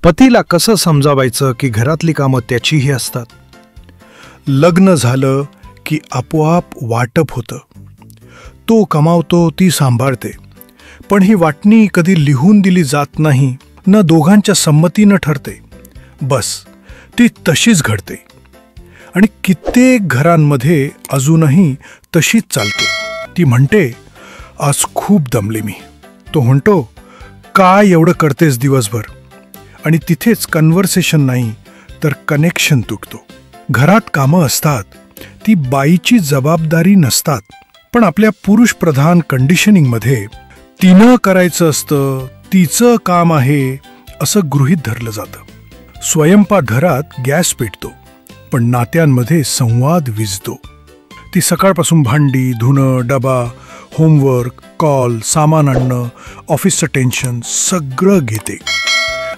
पतीला कसं समजावायचं की घरातली कामं त्याचीही असतात. लग्न झालं की आपोआप वाटप होतं. तो कमावतो, ती सांभाळते. पण ही वाटणी कधी लिहून दिली जात नाही, न दोघांच्या संमतीनं ठरते. बस ती तशीच घडते. आणि कित्येक घरांमध्ये अजूनही तशीच चालते. ती म्हणते, आज खूप दमले मी. तो म्हणतो, काय एवढं करतेस दिवसभर? आणि तिथेच कन्व्हर्सेशन नाही तर कनेक्शन तुटतो. घरात कामं असतात, ती बाईची जबाबदारी नसतात. पण आपल्या पुरुषप्रधान कंडिशनिंगमध्ये तिनं करायचं असतं, तिचं काम आहे असं गृहीत धरलं जातं. स्वयंपाकघरात गॅस पेटतो, पण नात्यांमध्ये संवाद विझतो. ती सकाळपासून भांडी, धुणं, डबा, होमवर्क, कॉल, सामान आणणं, ऑफिसचं टेन्शन सगळं घेते.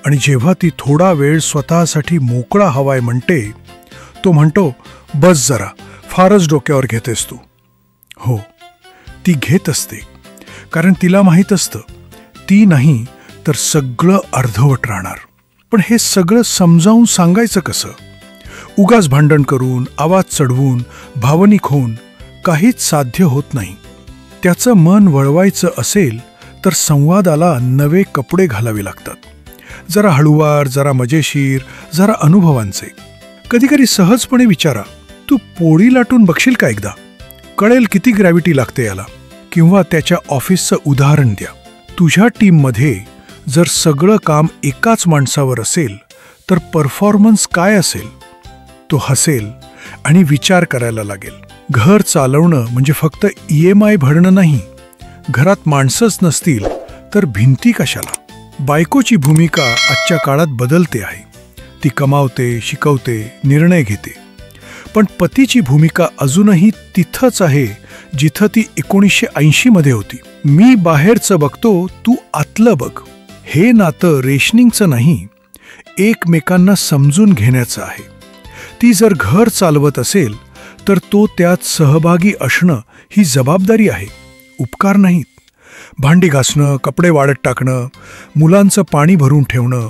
आणि जेव्हा ती थोडा वेळ स्वतःसाठी मोकळा हवाय म्हणते, तो म्हणतो, बस जरा, फारच डोक्यावर घेतेस तू. हो, ती घेत असते, कारण तिला माहीत असतं, ती नाही तर सगळं अर्धवट राहणार. पण हे सगळं समजावून सांगायचं कसं? उगाच भांडण करून, आवाज चढवून, भावनिक होऊन काहीच साध्य होत नाही. त्याचं मन वळवायचं असेल तर संवादाला नवे कपडे घालावे लागतात. जरा हळूवार, जरा मजेशीर, जरा अनुभवांचे. कधीकधी सहजपणे विचारा, तू पोळी लाटून बघशील का एकदा? कळेल किती ग्रॅव्हिटी लागते याला. किंवा त्याच्या ऑफिसचं उदाहरण द्या. तुझ्या टीममध्ये जर सगळं काम एकाच माणसावर असेल तर परफॉर्मन्स काय असेल? तो हसेल आणि विचार करायला लागेल. घर चालवणं म्हणजे फक्त EMI भरणं नाही. घरात माणसंच नसतील तर भिंती कशाला? बायकोची भूमिका आजच्या काळात बदलते आहे. ती कमावते, शिकवते, निर्णय घेते. पण पतीची भूमिका अजूनही तिथंच आहे जिथं ती 1980 होती. मी बाहेरचं बघतो, तू आतलं बघ. हे नातं रेशनिंगचं नाही, एकमेकांना समजून घेण्याचं आहे. ती जर घर चालवत असेल तर तो त्यात सहभागी असणं ही जबाबदारी आहे, उपकार नाहीत. भांडी घासणं, कपडे वाळत टाकणं, मुलांचं पाणी भरून ठेवणं,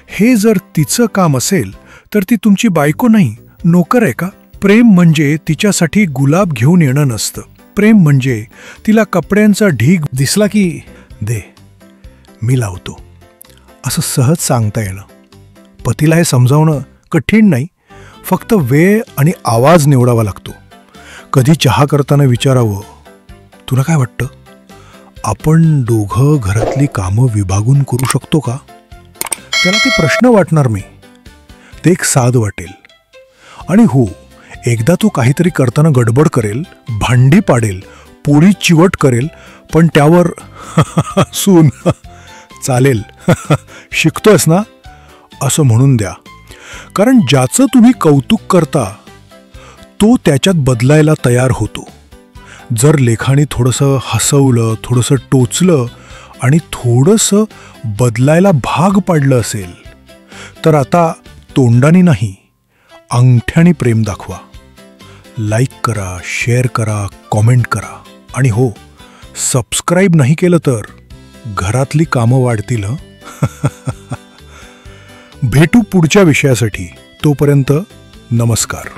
हे जर तिचं काम असेल तर ती तुमची बायको नाही, नोकर आहे का? प्रेम म्हणजे तिच्यासाठी गुलाब घेऊन येणं नसतं. प्रेम म्हणजे तिला कपड्यांचा ढीग दिसला की दे, मी लावतो, असं सहज सांगता येणं. पतीला हे समजावणं कठीण नाही, फक्त वेळ आणि आवाज निवडावा लागतो. कधी चहा करताना विचारावं, तुला काय वाटतं, आपण दोघं घरातली कामं विभागून करू शकतो का? त्याला ते प्रश्न वाटणार नाही, ते एक साध वाटेल. आणि हो, एकदा तू काहीतरी करताना गडबड करेल, भांडी पाडेल, पोळी चिवट करेल, पण त्यावर सून चालेल, शिकतोयस ना, असं म्हणून द्या. कारण ज्याचं तुम्ही कौतुक करता तो त्याच्यात बदलायला तयार होतो. जर लेखाने थोडंसं हसवलं, थोडंसं टोचलं आणि थोडंसं बदलायला भाग पाडलं असेल तर आता तोंडाने नाही, अंगठ्याने प्रेम दाखवा. लाईक करा, शेअर करा, कॉमेंट करा. आणि हो, सबस्क्राईब नाही केलं तर घरातली कामं वाढतील. भेटू पुढच्या विषयासाठी. तोपर्यंत नमस्कार.